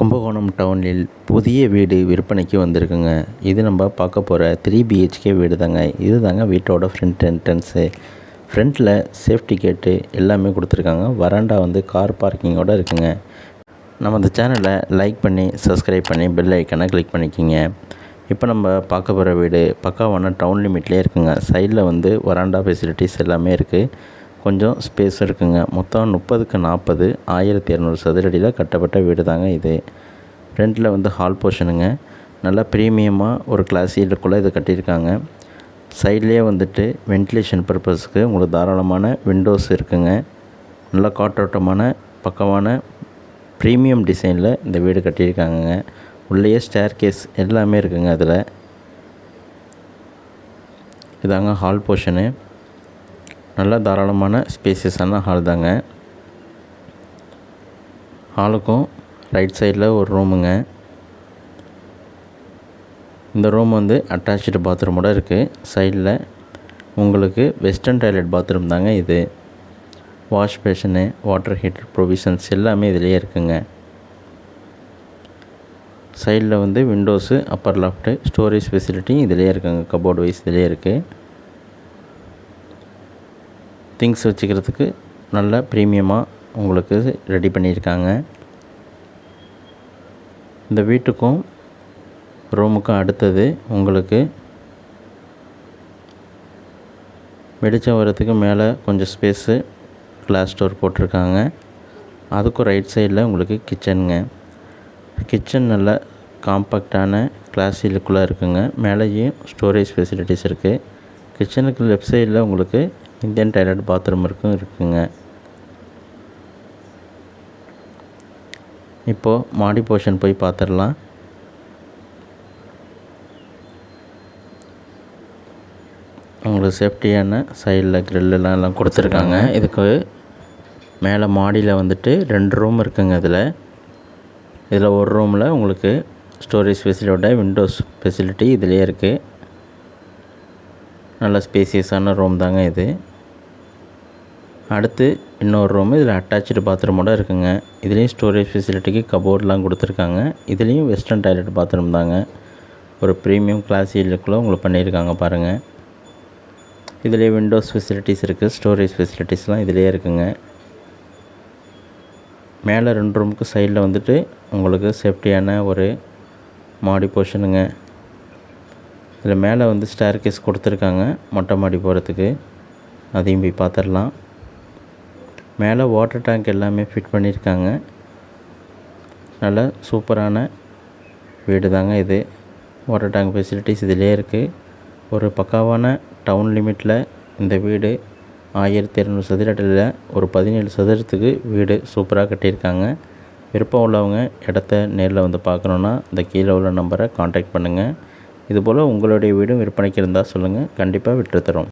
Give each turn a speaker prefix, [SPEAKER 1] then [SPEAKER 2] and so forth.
[SPEAKER 1] கும்பகோணம் டவுனில் புதிய வீடு விற்பனைக்கு வந்திருக்குங்க. இது நம்ம பார்க்க போகிற 3 பிஹெச்கே வீடு தாங்க. இது தாங்க வீட்டோட ஃப்ரண்ட் என்ட்ரன்ஸு. ஃப்ரண்ட்டில் சேஃப்டி கேட்டு எல்லாமே கொடுத்துருக்காங்க. வராண்டா வந்து கார் பார்க்கிங்கோடு இருக்குங்க. நம்ம இந்த சேனலை லைக் பண்ணி சப்ஸ்கிரைப் பண்ணி பெல் ஐக்கனை கிளிக் பண்ணிக்கிங்க. இப்போ நம்ம பார்க்க போகிற வீடு பக்காவான டவுன் லிமிட்லேயே இருக்குங்க. சைடில் வந்து வராண்டா ஃபெசிலிட்டிஸ் எல்லாமே இருக்குது. கொஞ்சம் ஸ்பேஸ் இருக்குங்க. மொத்தம் 30க்கு 40 1200 சதுரடியில் கட்டப்பட்ட வீடு தாங்க இது. ஃப்ரண்ட்டில் வந்து ஹால் போர்ஷனுங்க. நல்லா ப்ரீமியமாக ஒரு கிளாஸி லுக்குள்ளே இது கட்டியிருக்காங்க. சைட்லேயே வந்துட்டு வென்டிலேஷன் பர்பஸ்க்கு உங்களுக்கு தாராளமான விண்டோஸ் இருக்குங்க. நல்லா காற்றோட்டமான பக்கமான ப்ரீமியம் டிசைனில் இந்த வீடு கட்டியிருக்காங்கங்க. உள்ளேயே ஸ்டேர் கேஸ் எல்லாமே இருக்குங்க. அதில் இதாங்க ஹால் போர்ஷனு. நல்ல தாராளமான ஸ்பேசியஸான ஹால் தாங்க. ஹாலுக்கும் ரைட் சைடில் ஒரு ரூமுங்க. இந்த ரூம் வந்து அட்டாச்சு பாத்ரூமோடு இருக்குது. சைடில் உங்களுக்கு வெஸ்டர்ன் டாய்லெட் பாத்ரூம் தாங்க இது. Wash basin, water heater provisions எல்லாமே இதிலே இருக்குங்க. சைடில் வந்து windows, upper loft, storage facility இதிலே இருக்குங்க. கபோர்டு வைஸ் இதிலே இருக்குது. திங்ஸ் வச்சுக்கிறதுக்கு நல்ல ப்ரீமியமாக உங்களுக்கு ரெடி பண்ணியிருக்காங்க. இந்த வீட்டுக்கும் ரூமுக்கும் அடுத்தது உங்களுக்கு வெளிச்சம் வரத்துக்கு மேலே கொஞ்சம் ஸ்பேஸு கிளாஸ் டோர் போட்டிருக்காங்க. அதுக்கும் ரைட் சைடில் உங்களுக்கு கிச்சனுங்க. கிச்சன் நல்ல காம்பேக்டான கிளாஸி லுக்குள்ளே இருக்குங்க. மேலேயும் ஸ்டோரேஜ் ஃபெசிலிட்டிஸ் இருக்குது. கிச்சனுக்கு லெஃப்ட் சைடில் உங்களுக்கு இந்தியன் டாய்லெட் பாத்ரூம் இருக்குங்க. இப்போது மாடி போர்ஷன் போய் பார்த்துடலாம். உங்களுக்கு சேஃப்டியான சைடில் கிரில்லாம் கொடுத்துருக்காங்க. இதுக்கு மேலே மாடியில் வந்துட்டு 2 ரூம் இருக்குங்க. இதில் ஒரு ரூமில் உங்களுக்கு ஸ்டோரேஜ் ஃபெசிலிட்டியோட விண்டோஸ் ஃபெசிலிட்டி இதிலே இருக்குது. நல்ல ஸ்பேசியஸான ரூம் தாங்க இது. அடுத்து இன்னொரு ரூமு. இதில் அட்டாச்சு பாத்ரூமோடு இருக்குங்க. இதுலேயும் ஸ்டோரேஜ் ஃபெசிலிட்டிக்கு கபோர்ட்லாம் கொடுத்துருக்காங்க. இதுலேயும் வெஸ்டர்ன் டாய்லெட் பாத்ரூம் தாங்க. ஒரு ப்ரீமியம் கிளாஸி லுக்கில் உங்களுக்கு பண்ணியிருக்காங்க பாருங்கள். இதிலே விண்டோஸ் ஃபெசிலிட்டிஸ் இருக்குது. ஸ்டோரேஜ் ஃபெசிலிட்டிஸ்லாம் இதிலே இருக்குங்க. மேலே 2 ரூமுக்கு சைடில் வந்துட்டு உங்களுக்கு சேஃப்டியான ஒரு மாடி போர்ஷனுங்க. இதில் மேலே வந்து ஸ்டேர் கேஸ் கொடுத்துருக்காங்க மொட்டை மாடி போகிறதுக்கு. அதையும் போய் பார்த்துடலாம். மேலே வாட்டர் டேங்க் எல்லாமே ஃபிட் பண்ணியிருக்காங்க. நல்ல சூப்பரான வீடு தாங்க இது. வாட்டர் டேங்க் ஃபெசிலிட்டிஸ் இதிலே இருக்குது. ஒரு பக்காவான டவுன் லிமிட்டில் இந்த வீடு 1200 சதுரடியில் ஒரு 17 சதுரத்துக்கு வீடு சூப்பராக கட்டியிருக்காங்க. விருப்பம் உள்ளவங்க இடத்த நேரில் வந்து பார்க்கணுன்னா இந்த கீழே உள்ள நம்பரை காண்டாக்ட் பண்ணுங்கள். இதுபோல் உங்களுடைய வீடும் விற்பனைக்கு இருந்தால் சொல்லுங்கள். கண்டிப்பாக விற்று தரோம்.